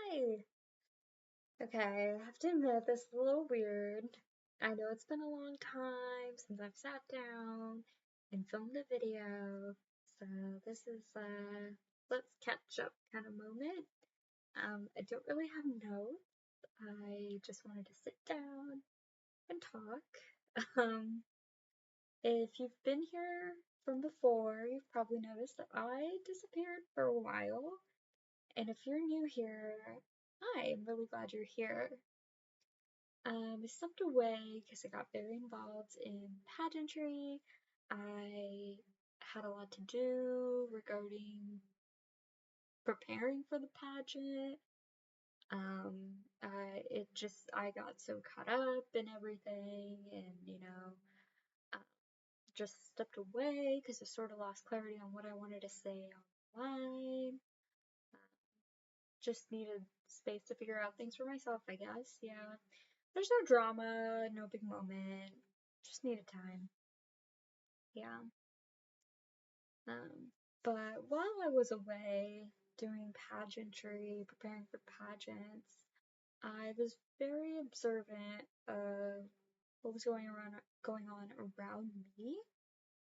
Hi. Okay, I have to admit this is a little weird. I know it's been a long time since I've sat down and filmed a video, so this is let's catch up kind of moment. I don't really have notes. I just wanted to sit down and talk. Um, if you've been here from before, you've probably noticed that I disappeared for a while. And if you're new here, hi, I'm really glad you're here. I stepped away because I got very involved in pageantry. I had a lot to do regarding preparing for the pageant. I got so caught up in everything and, uh, just stepped away because I sort of lost clarity on what I wanted to say online. Just needed space to figure out things for myself, I guess. Yeah. There's no drama, no big moment. Just needed time. Yeah. But while I was away doing pageantry, preparing for pageants, I was very observant of what was going on around me,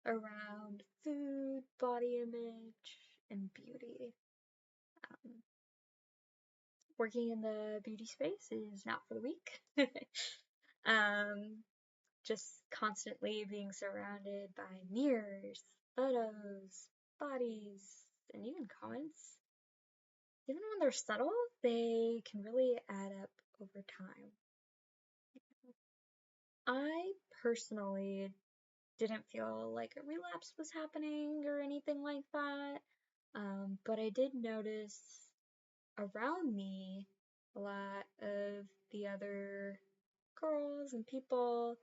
around food, body image, and beauty. Um, Working in the beauty space is not for the weak. um, just constantly being surrounded by mirrors, photos, bodies, and even comments. Even when they're subtle, they can really add up over time. I personally didn't feel like a relapse was happening or anything like that, but I did notice around me a lot of the other girls and people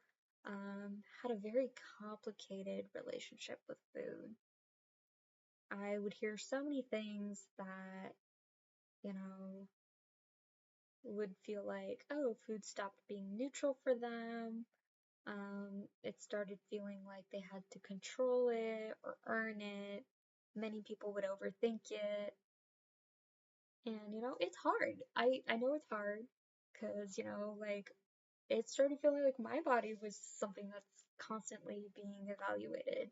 had a very complicated relationship with food. I would hear so many things that, you know, would feel like, oh, food stopped being neutral for them. It started feeling like they had to control it or earn it. Many people would overthink it. And, it's hard. I know it's hard because, like, it started feeling like my body was something that's constantly being evaluated,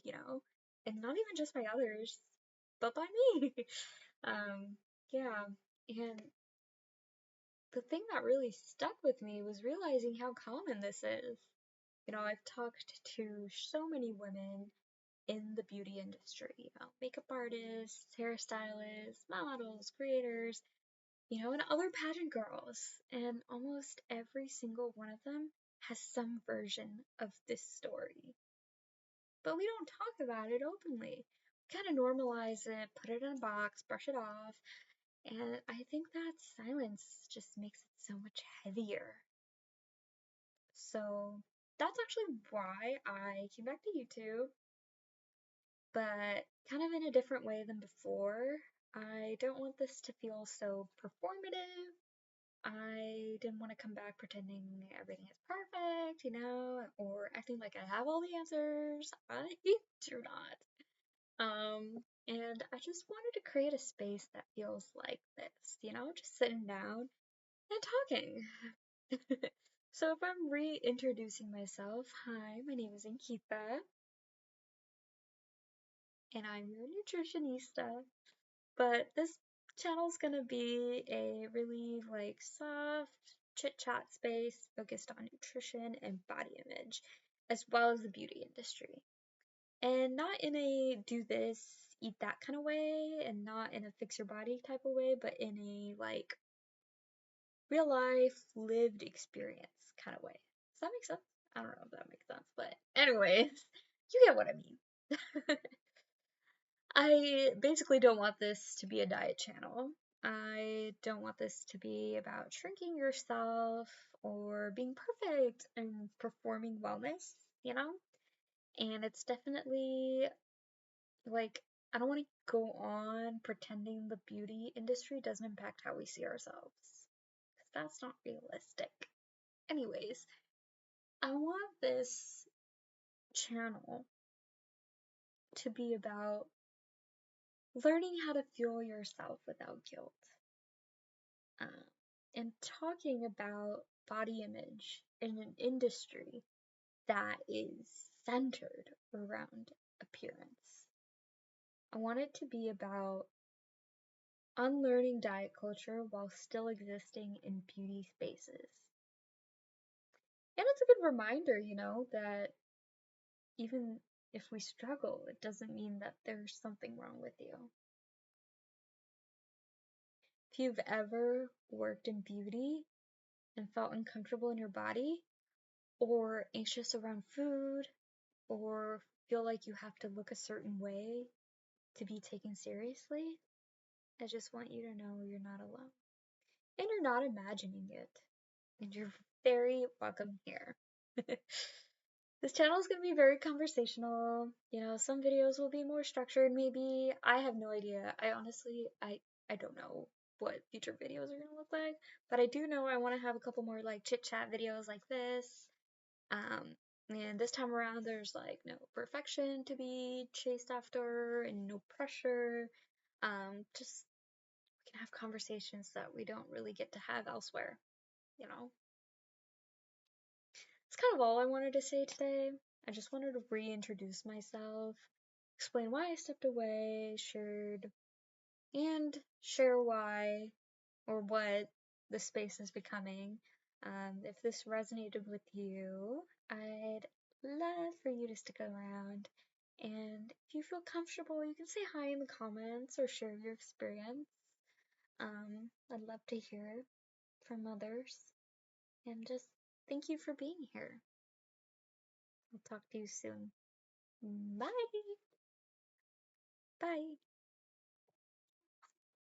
and not even just by others, but by me. Yeah, and the thing that really stuck with me was realizing how common this is. I've talked to so many women in the beauty industry, makeup artists, hairstylists, models, creators, and other pageant girls, and almost every single one of them has some version of this story. But we don't talk about it openly. We kind of normalize it, put it in a box, brush it off, and I think that silence just makes it so much heavier. So that's actually why I came back to YouTube, but kind of in a different way than before. I don't want this to feel so performative. I didn't want to come back pretending everything is perfect, or acting like I have all the answers. I do not. And I just wanted to create a space that feels like this, just sitting down and talking. So if I'm reintroducing myself, hi, my name is Ankita, and I'm your nutritionista. But this channel's gonna be a really soft chit chat space focused on nutrition and body image, as well as the beauty industry. And not in a do this, eat that kind of way, and not in a fix your body type of way, but in a real life lived experience kind of way. Does that make sense? I don't know if that makes sense, but anyways, you get what I mean. I basically don't want this to be a diet channel. I don't want this to be about shrinking yourself or being perfect and performing wellness, And it's definitely I don't want to go on pretending the beauty industry doesn't impact how we see ourselves, because that's not realistic. Anyways, I want this channel to be about learning how to fuel yourself without guilt. and talking about body image in an industry that is centered around appearance. I want it to be about unlearning diet culture while still existing in beauty spaces. And it's a good reminder, that even if we struggle, it doesn't mean that there's something wrong with you. If you've ever worked in beauty and felt uncomfortable in your body, or anxious around food, or feel like you have to look a certain way to be taken seriously, I just want you to know you're not alone. And you're not imagining it. And you're very welcome here. This channel is going to be very conversational. Some videos will be more structured, maybe. I have no idea. I honestly, I don't know what future videos are going to look like. But I do know I want to have a couple more like chit-chat videos like this. And this time around, there's like no perfection to be chased after and no pressure. Just we can have conversations that we don't really get to have elsewhere, you know? That's kind of all I wanted to say today. I just wanted to reintroduce myself, explain why I stepped away, and share why or what the space is becoming. If this resonated with you, I'd love for you to stick around. And if you feel comfortable, you can say hi in the comments or share your experience. I'd love to hear from others. And just thank you for being here. I'll talk to you soon. Bye. Bye.